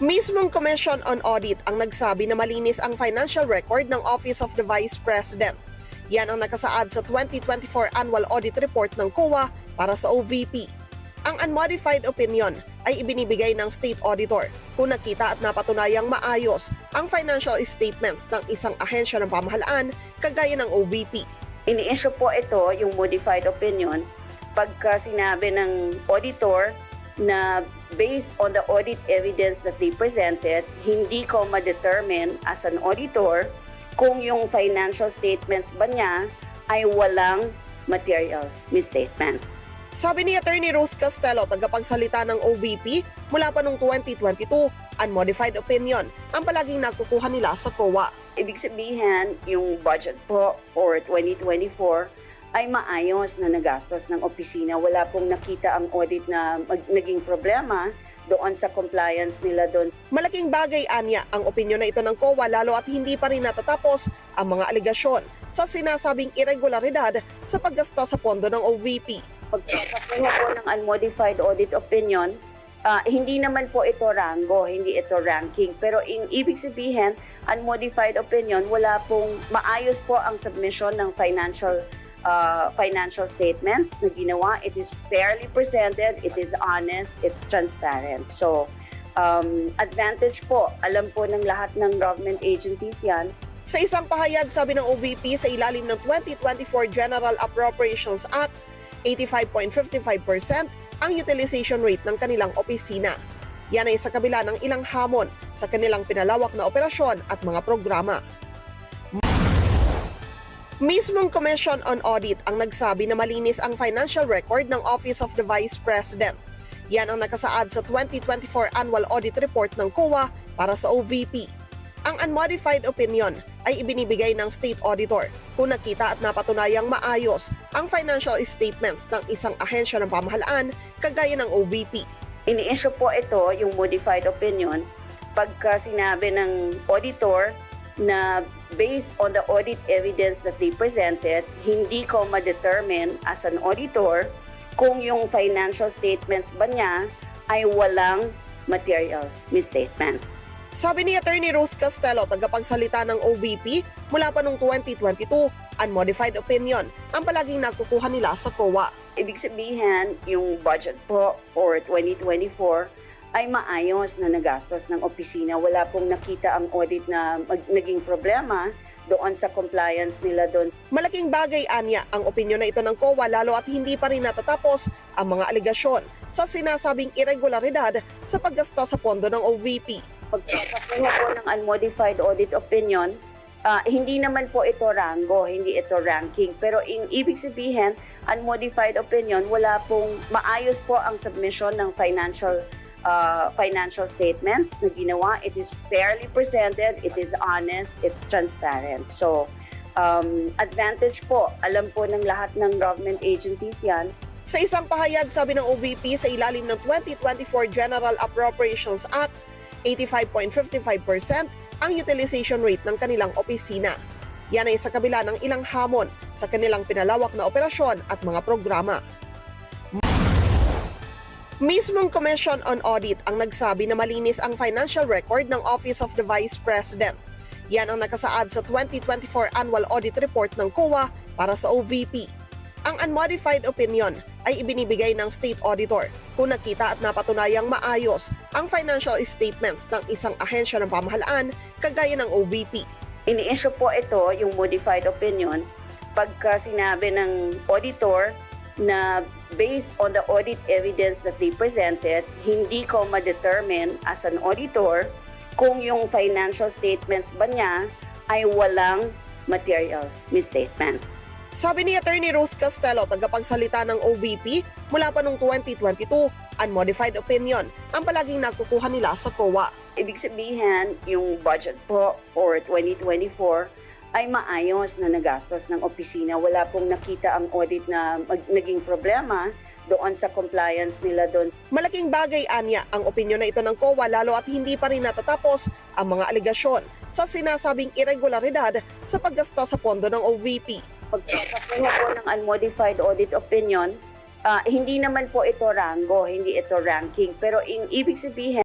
Mismong Commission on Audit ang nagsabi na malinis ang financial record ng Office of the Vice President. Yan ang nakasaad sa 2024 Annual Audit Report ng COA para sa OVP. Ang unmodified opinion ay ibinibigay ng State Auditor kung nakita at napatunayang maayos ang financial statements ng isang ahensya ng pamahalaan kagaya ng OVP. Ini-issue po ito, yung modified opinion, pagka sinabi ng auditor na based on the audit evidence that they presented, hindi ko ma-determine as an auditor kung yung financial statements ba niya ay walang material misstatement. Sabi ni Attorney Ruth Castello, tagapagsalita ng OVP, mula pa noong 2022, unmodified opinion ang palaging nakukuha nila sa COA. Ibig sabihin, yung budget po for 2024 ay maayos na nagastos ng opisina. Wala pong nakita ang audit na naging problema doon sa compliance nila doon. Malaking bagay anya ang opinyon na ito ng COA lalo at hindi pa rin natatapos ang mga aligasyon sa sinasabing irregularidad sa paggasta sa pondo ng OVP. Pagkakakuha po ng unmodified audit opinion, hindi naman po ito rango, hindi ito ranking. Pero ibig sabihin, unmodified opinion, wala pong maayos po ang submission ng financial statements na ginawa. It is fairly presented, it is honest, it's transparent. So, advantage po, alam po ng lahat ng government agencies yan. Sa isang pahayag, sabi ng OVP sa ilalim ng 2024 General Appropriations Act, 85.55% ang utilization rate ng kanilang opisina. Yan ay sa kabila ng ilang hamon sa kanilang pinalawak na operasyon at mga programa. Mismong Commission on Audit ang nagsabi na malinis ang financial record ng Office of the Vice President. Yan ang nakasaad sa 2024 Annual Audit Report ng COA para sa OVP. Ang unmodified opinion ay ibinibigay ng State Auditor kung nakita at napatunayang maayos ang financial statements ng isang ahensya ng pamahalaan kagaya ng OVP. Ini-issue po ito, yung modified opinion, pagka sinabi ng auditor na based on the audit evidence that they presented, hindi ko ma-determine as an auditor kung yung financial statements ba niya ay walang material misstatement. Sabi ni Attorney Ruth Castello, tagapagsalita ng OVP, mula pa noong 2022, unmodified opinion ang palaging nakukuha nila sa COA. Ibig sabihin, yung budget po for 2024 ay maayos na nagastos ng opisina. Wala pong nakita ang audit na naging problema doon sa compliance nila doon. Malaking bagay anya ang opinyon na ito ng COA lalo at hindi pa rin natatapos ang mga aligasyon sa sinasabing irregularidad sa paggasta sa pondo ng OVP. Pagkakakuha po ng unmodified audit opinion, hindi naman po ito rango, hindi ito ranking. Pero ibig sabihin, unmodified opinion, wala pong maayos po ang submission ng financial statements na ginawa. It is fairly presented, it is honest, it's transparent. So, advantage po, alam po ng lahat ng government agencies yan. Sa isang pahayag, sabi ng OVP sa ilalim ng 2024 General Appropriations Act, 85.55% ang utilization rate ng kanilang opisina. Yan ay sa kabila ng ilang hamon sa kanilang pinalawak na operasyon at mga programa. Mismong Commission on Audit ang nagsabi na malinis ang financial record ng Office of the Vice President. Yan ang nakasaad sa 2024 Annual Audit Report ng COA para sa OVP. Ang unmodified opinion ay ibinibigay ng State Auditor kung nakita at napatunayang maayos ang financial statements ng isang ahensya ng pamahalaan kagaya ng OVP. Ini-issue po ito, yung modified opinion, pagka sinabi ng auditor na based on the audit evidence that they presented, hindi ko ma-determine as an auditor kung yung financial statements ba niya ay walang material misstatement. Sabi ni Attorney Ruth Castello, tagapagsalita ng OVP, mula pa noong 2022, unmodified opinion ang palaging nakukuha nila sa COA. Ibig sabihin, yung budget po for 2024 ay maayos na nagastos ng opisina. Wala pong nakita ang audit na naging problema doon sa compliance nila doon. Malaking bagay anya ang opinyon na ito ng COA lalo at hindi pa rin natatapos ang mga aligasyon sa sinasabing irregularidad sa paggasta sa pondo ng OVP. Pagkakakuha po ng unmodified audit opinion, hindi naman po ito rango, hindi ito ranking. Pero ibig sabihin,